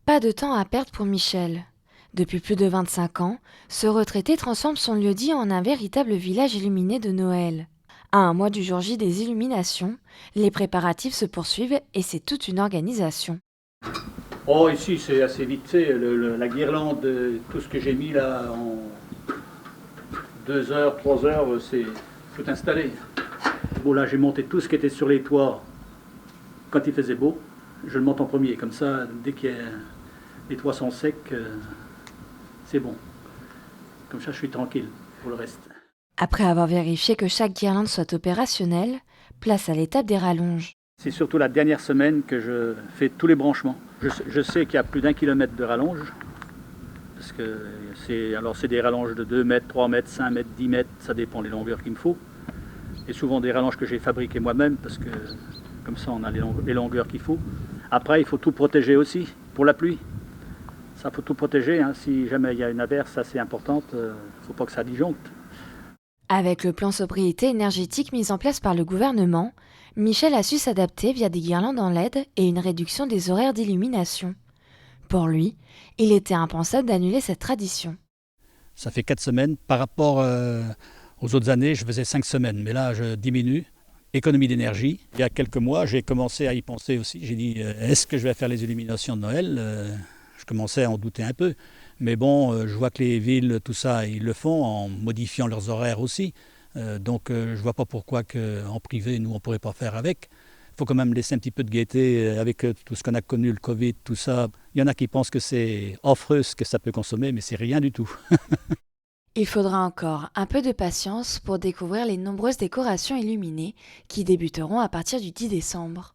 Pas de temps à perdre pour Michel. Depuis plus de 25 ans, ce retraité transforme son lieu-dit en un véritable village illuminé de Noël. À un mois du jour J des illuminations, les préparatifs se poursuivent et c'est toute une organisation. Oh, ici c'est assez vite fait. La guirlande, tout ce que j'ai mis là en 2 heures, 3 heures, c'est tout installé. Bon, là j'ai monté tout ce qui était sur les toits quand il faisait beau. Je le monte en premier, comme ça, dès que les toits sont secs, c'est bon. Comme ça, je suis tranquille pour le reste. Après avoir vérifié que chaque guirlande soit opérationnelle, place à l'étape des rallonges. C'est surtout la dernière semaine que je fais tous les branchements. Je sais qu'il y a plus d'1 kilomètre de rallonge, parce que c'est des rallonges de 2 mètres, 3 mètres, 5 mètres, 10 mètres, ça dépend des longueurs qu'il me faut. Et souvent des rallonges que j'ai fabriquées moi-même, parce que comme ça on a les longueurs qu'il faut. Après, il faut tout protéger aussi, pour la pluie. Ça, faut tout protéger, hein. Si jamais il y a une averse assez importante, il ne faut pas que ça disjoncte. Avec le plan sobriété énergétique mis en place par le gouvernement, Michel a su s'adapter via des guirlandes en LED et une réduction des horaires d'illumination. Pour lui, il était impensable d'annuler cette tradition. Ça fait 4 semaines. Par rapport aux autres années, je faisais 5 semaines. Mais là, je diminue. Économie d'énergie. Il y a quelques mois, j'ai commencé à y penser aussi. J'ai dit, est-ce que je vais faire les illuminations de Noël Je commençais à en douter un peu. Mais bon, je vois que les villes, tout ça, ils le font en modifiant leurs horaires aussi. Donc, je ne vois pas pourquoi en privé, nous, on ne pourrait pas faire avec. Il faut quand même laisser un petit peu de gaieté avec tout ce qu'on a connu, le Covid, tout ça. Il y en a qui pensent que c'est affreux ce que ça peut consommer, mais c'est rien du tout. Il faudra encore un peu de patience pour découvrir les nombreuses décorations illuminées qui débuteront à partir du 10 décembre.